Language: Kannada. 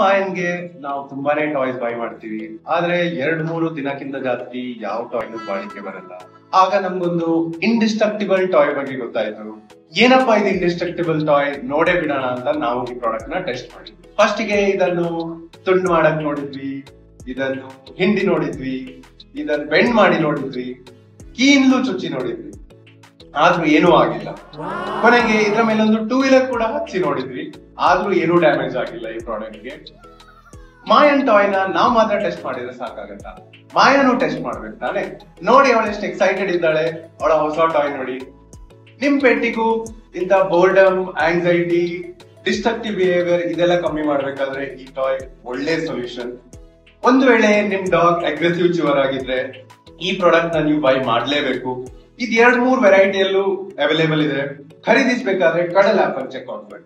ಮಾಯನ್ಗೆ ನಾವು ತುಂಬಾನೇ ಟಾಯ್ಸ್ ಬೈ ಮಾಡ್ತೀವಿ, ಆದ್ರೆ 2-3 ದಿನಕ್ಕಿಂತ ಜಾಸ್ತಿ ಯಾವ ಟಾಯ್ನು ಬಾಳಿಕೆ ಬರಲ್ಲ. ಆಗ ನಮ್ಗೊಂದು ಇಂಡಿಸ್ಟ್ರಕ್ಟಿಬಲ್ ಟಾಯ್ ಬಗ್ಗೆ ಗೊತ್ತಾಯ್ತು. ಏನಪ್ಪಾ ಇದು ಇಂಡಿಸ್ಟ್ರಕ್ಟಿಬಲ್ ಟಾಯ್, ನೋಡೇ ಬಿಡೋಣ ಅಂತ ನಾವು ಈ ಪ್ರಾಡಕ್ಟ್ ನ ಟೆಸ್ಟ್ ಮಾಡಿದ್ವಿ. ಫಸ್ಟ್ ಗೆ ಇದನ್ನು ತುಂಡು ಮಾಡಕ್ ನೋಡಿದ್ವಿ, ಇದನ್ನು ಹಿಂಡಿ ನೋಡಿದ್ವಿ, ಇದನ್ನು ಬೆಂಡ್ ಮಾಡಿ ನೋಡಿದ್ವಿ, ಕೀನ್ಲು ಚುಚ್ಚಿ ನೋಡಿದ್ವಿ, ಆದ್ರೂ ಏನೂ ಆಗಿಲ್ಲ. ಕೊನೆಗೆ ಇದ್ರ ಮೇಲೊಂದು 2 ವೀಲರ್ ಕೂಡ ಹಚ್ಚಿ ನೋಡಿದ್ವಿ, ಆದ್ರೂ ಏನೂ ಡ್ಯಾಮೇಜ್ ಆಗಿಲ್ಲ ಈ ಪ್ರಾಡಕ್ಟ್ ಗೆ. ಮಾಯನ್ ಟಾಯ್ ನ ನಾವ್ ಮಾತ್ರ ಟೆಸ್ಟ್ ಮಾಡಿದ್ರೆ ಸಾಕಾಗತ್ತ, ಮಾಯನು ಟೆಸ್ಟ್ ಮಾಡ್ಬೇಕು ತಾನೆ. ನೋಡಿ ಅವಳು ಎಷ್ಟು ಎಕ್ಸೈಟೆಡ್ ಇದ್ದಾಳೆ, ಅವಳ ಹೊಸ ಟಾಯ್ ನೋಡಿ. ನಿಮ್ ಪೆಟ್ಟಿಗೂ ಇಂತ ಬೋರ್ಡಮ್, ಆಂಗ್ಸೈಟಿ, ಡಿಸ್ಟ್ರಕ್ಟಿವ್ ಬಿಹೇವಿಯರ್ ಇದೆಲ್ಲ ಕಮ್ಮಿ ಮಾಡ್ಬೇಕಾದ್ರೆ ಈ ಟಾಯ್ ಒಳ್ಳೆ ಸೊಲ್ಯೂಷನ್. ಒಂದು ವೇಳೆ ನಿಮ್ ಡಾಗ್ ಅಗ್ರೆಸಿವ್ ಚಿವರ್ ಆಗಿದ್ರೆ ಈ ಪ್ರಾಡಕ್ಟ್ ನ ನೀವು ಬೈ ಮಾಡ್ಲೇಬೇಕು. ಇದು 2-3 ವೆರೈಟಿಯಲ್ಲೂ ಅವೈಲೇಬಲ್ ಇದೆ. ಖರೀದಿಸಬೇಕಾದ್ರೆ ಕಡಲ್ ಆಪ್ ಅನ್ನು ಚೆಕ್ ಔಟ್ ಮಾಡಿ.